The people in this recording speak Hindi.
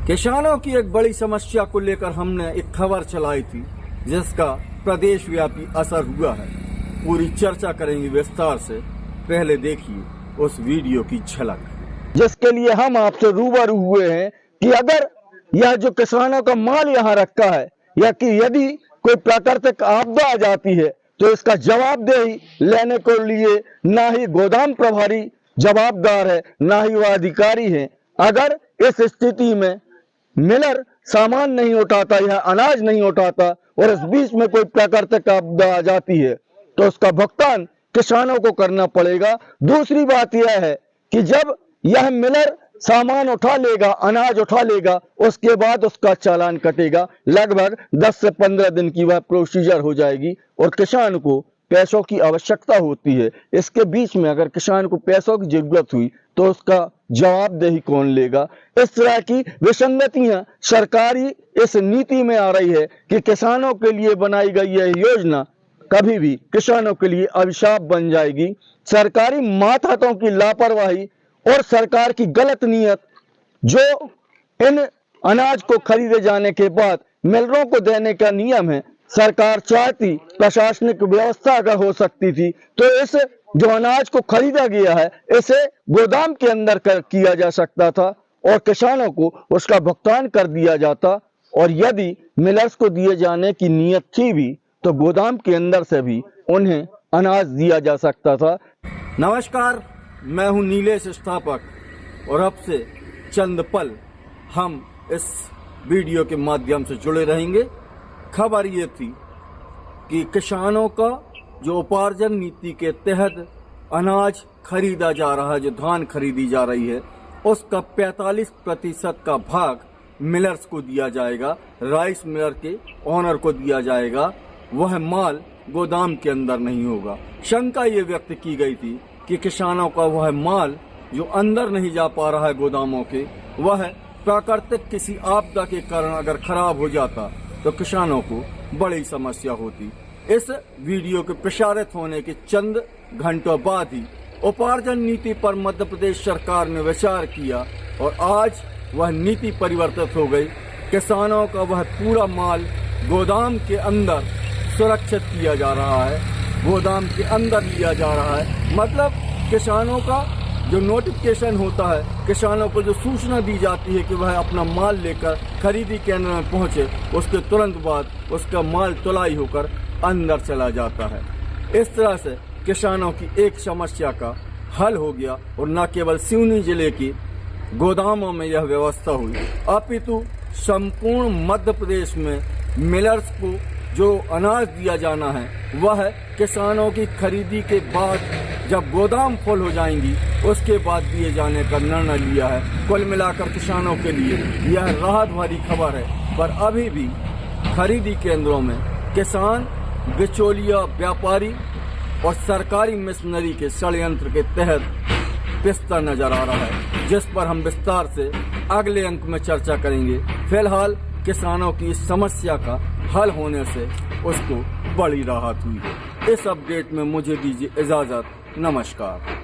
किसानों की एक बड़ी समस्या को लेकर हमने एक खबर चलाई थी जिसका प्रदेश व्यापी असर हुआ है। पूरी चर्चा करेंगे विस्तार से। पहले देखिए उस वीडियो की झलक, जिसके लिए हम आपसे रूबरू हुए हैं कि अगर यह जो किसानों का माल यहाँ रखा है या कि यदि कोई प्राकृतिक आपदा आ जाती है तो इसका जवाबदेही लेने के लिए ना ही गोदाम प्रभारी जवाबदार है, ना ही वह अधिकारी है। अगर इस स्थिति में मिलर सामान नहीं उठाता या अनाज नहीं उठाता और इस बीच में कोई प्राकृतिक आपदा आ जाती है तो उसका भुगतान किसानों को करना पड़ेगा। दूसरी बात यह है कि जब यह मिलर सामान उठा लेगा, अनाज उठा लेगा, उसके बाद उसका चालान कटेगा। लगभग 10 से 15 दिन की वह प्रोसीजर हो जाएगी और किसान को पैसों की आवश्यकता होती है। इसके बीच में अगर किसान को पैसों की जरूरत हुई तो उसका जवाबदेही कौन लेगा? इस तरह की विसंगतियां सरकारी इस नीति में आ रही है कि किसानों के लिए बनाई गई यह योजना कभी भी किसानों के लिए अभिशाप बन जाएगी। सरकारी मातहतों की लापरवाही और सरकार की गलत नीयत जो इन अनाज को खरीदे जाने के बाद मिलरों को देने का नियम है, सरकार चाहती प्रशासनिक व्यवस्था अगर हो सकती थी तो इस जो अनाज को खरीदा गया है इसे गोदाम के अंदर किया जा सकता था और किसानों को उसका भुगतान कर दिया जाता। और यदि मिलर्स को दिए जाने की नीयत थी भी तो गोदाम के अंदर से भी उन्हें अनाज दिया जा सकता था। नमस्कार, मैं हूं नीलेश स्थापक और अब से चंद पल हम इस वीडियो के माध्यम से जुड़े रहेंगे। खबर ये थी कि किसानों का जो उपार्जन नीति के तहत अनाज खरीदा जा रहा है, जो धान खरीदी जा रही है, उसका 45% का भाग मिलर्स को दिया जाएगा, राइस मिलर के ओनर को दिया जाएगा। वह माल गोदाम के अंदर नहीं होगा। शंका ये व्यक्त की गई थी कि किसानों का वह माल जो अंदर नहीं जा पा रहा है गोदामों के, वह प्राकृतिक किसी आपदा के कारण अगर खराब हो जाता तो किसानों को बड़ी समस्या होती। इस वीडियो के प्रसारित होने के चंद घंटों बाद ही उपार्जन नीति पर मध्य प्रदेश सरकार ने विचार किया और आज वह नीति परिवर्तित हो गई। किसानों का वह पूरा माल गोदाम के अंदर सुरक्षित किया जा रहा है, गोदाम के अंदर लिया जा रहा है। मतलब किसानों का जो नोटिफिकेशन होता है, किसानों को जो सूचना दी जाती है कि वह अपना माल लेकर खरीदी केंद्र में पहुंचे, उसके तुरंत बाद उसका माल तुलाई होकर अंदर चला जाता है। इस तरह से किसानों की एक समस्या का हल हो गया और न केवल सिवनी जिले की गोदामों में यह व्यवस्था हुई, अपितु संपूर्ण मध्य प्रदेश में मिलर्स को जो अनाज दिया जाना है वह किसानों की खरीदी के बाद जब गोदाम फुल हो जाएंगी उसके बाद दिए जाने का निर्णय लिया है। कुल मिलाकर किसानों के लिए यह राहत भरी खबर है, पर अभी भी खरीदी केंद्रों में किसान, बिचौलिया व्यापारी और सरकारी मिशनरी के षड्यंत्र के तहत पिसता नजर आ रहा है, जिस पर हम विस्तार से अगले अंक में चर्चा करेंगे। फिलहाल किसानों की इस समस्या का हल होने से उसको बड़ी राहत हुई है। इस अपडेट में मुझे दीजिए इजाजत। नमस्कार।